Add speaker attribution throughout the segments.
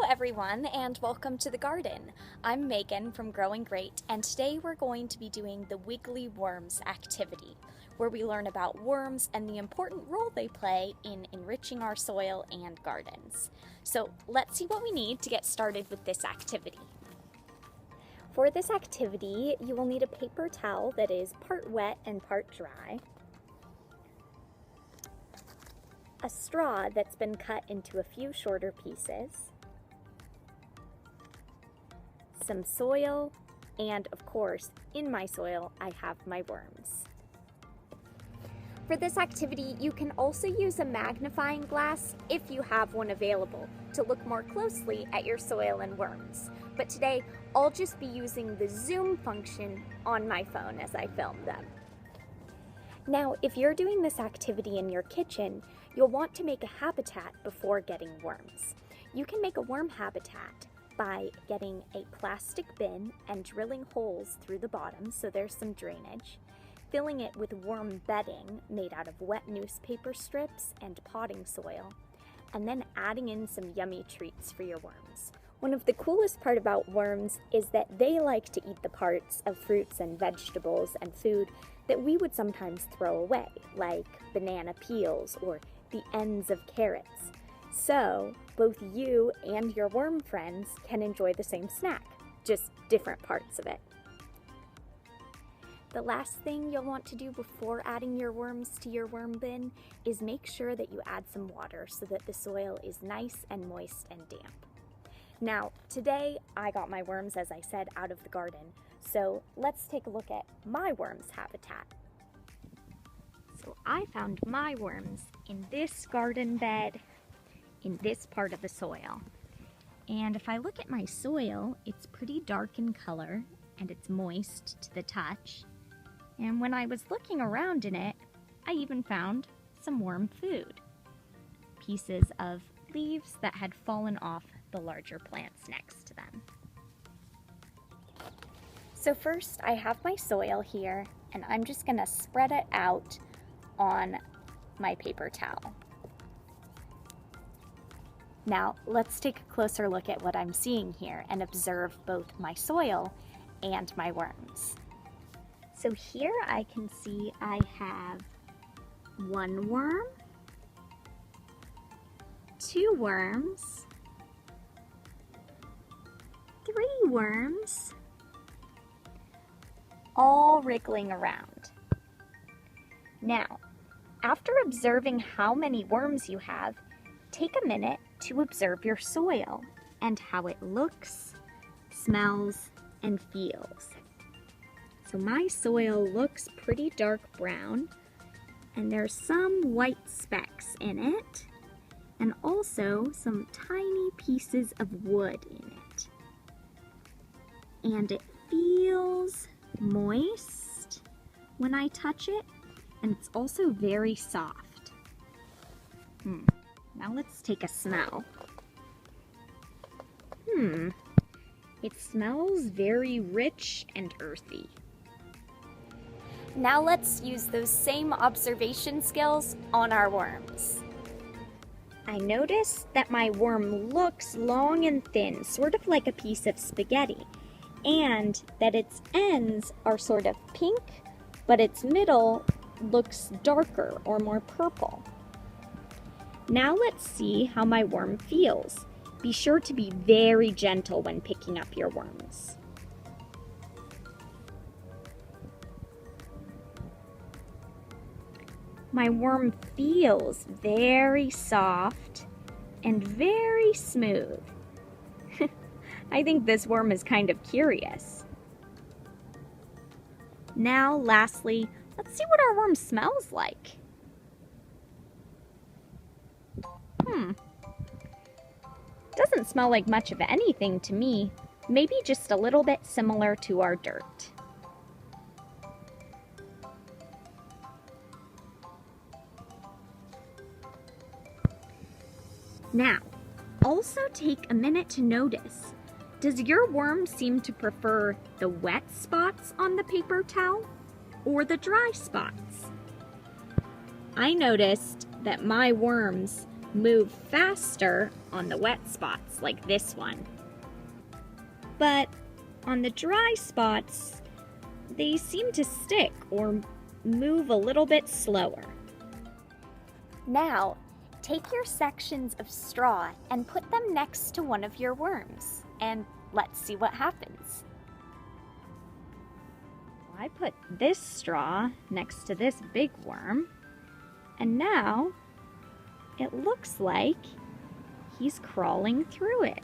Speaker 1: everyone, and welcome to the garden. I'm Megan from GrowingGreat, and today we're going to be doing the Wiggly Worms activity, where we learn about worms and the important role they play in enriching our soil and gardens. So let's see what we need to get started with this activity. For this activity, you will need a paper towel that is part wet and part dry, a straw that's been cut into a few shorter pieces, some soil, and of course, in my soil, I have my worms. For this activity, you can also use a magnifying glass if you have one available to look more closely at your soil and worms. But today, I'll just be using the zoom function on my phone as I film them. Now, if you're doing this activity in your kitchen, you'll want to make a habitat before getting worms. You can make a worm habitat by getting a plastic bin and drilling holes through the bottom so there's some drainage, filling it with worm bedding made out of wet newspaper strips and potting soil, and then adding in some yummy treats for your worms. One of the coolest part about worms is that they like to eat the parts of fruits and vegetables and food that we would sometimes throw away, like banana peels or the ends of carrots. So, both you and your worm friends can enjoy the same snack, just different parts of it. The last thing you'll want to do before adding your worms to your worm bin is make sure that you add some water so that the soil is nice and moist and damp. Now, today I got my worms, as I said, out of the garden, so let's take a look at my worms habitat. So I found my worms in this garden bed, in this part of the soil. And if I look at my soil, it's pretty dark in color and it's moist to the touch. And when I was looking around in it, I even found some worm food. Pieces of leaves that had fallen off the larger plants next to them. So first I have my soil here, and I'm just gonna spread it out on my paper towel. Now let's take a closer look at what I'm seeing here and observe both my soil and my worms. So here I can see I have one worm, two worms, three worms, all wriggling around. Now, after observing how many worms you have, take a minute to observe your soil and how it looks, smells, and feels. So my soil looks pretty dark brown, and there's some white specks in it, and also some tiny pieces of wood in it. And it feels moist when I touch it, and it's also very soft. Now let's take a smell. It smells very rich and earthy. Now let's use those same observation skills on our worms. I notice that my worm looks long and thin, sort of like a piece of spaghetti, and that its ends are sort of pink, but its middle looks darker or more purple. Now let's see how my worm feels. Be sure to be very gentle when picking up your worms. My worm feels very soft and very smooth. I think this worm is kind of curious. Now, lastly, let's see what our worm smells like. Doesn't smell like much of anything to me. Maybe just a little bit similar to our dirt. Now, also take a minute to notice, does your worm seem to prefer the wet spots on the paper towel or the dry spots? I noticed that my worms move faster on the wet spots like this one. But on the dry spots, they seem to stick or move a little bit slower. Now, take your sections of straw and put them next to one of your worms, and let's see what happens. I put this straw next to this big worm, and now it looks like he's crawling through it.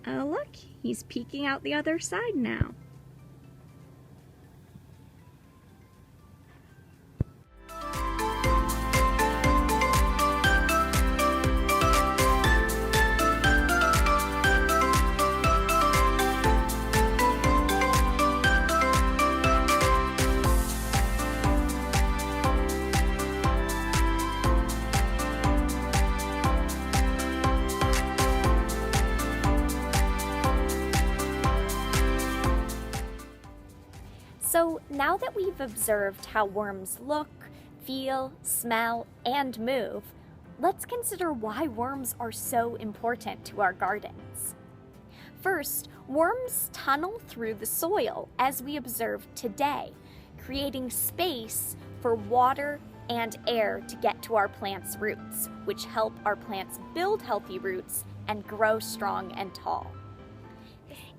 Speaker 1: Oh, look, he's peeking out the other side now. So now that we've observed how worms look, feel, smell, and move, let's consider why worms are so important to our gardens. First, worms tunnel through the soil as we observed today, creating space for water and air to get to our plants' roots, which help our plants build healthy roots and grow strong and tall.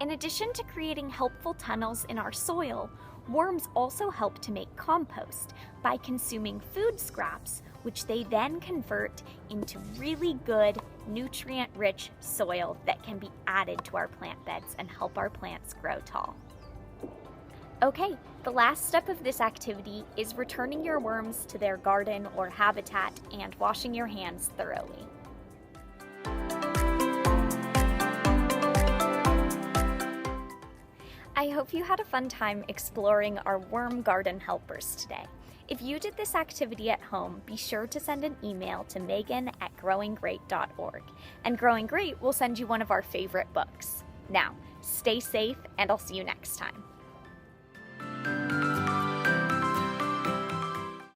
Speaker 1: In addition to creating helpful tunnels in our soil, worms also help to make compost by consuming food scraps, which they then convert into really good, nutrient-rich soil that can be added to our plant beds and help our plants grow tall. Okay, the last step of this activity is returning your worms to their garden or habitat and washing your hands thoroughly. I hope you had a fun time exploring our worm garden helpers today. If you did this activity at home, be sure to send an email to Meghan@GrowingGreat.org, and Growing Great will send you one of our favorite books. Now, stay safe, and I'll see you next time.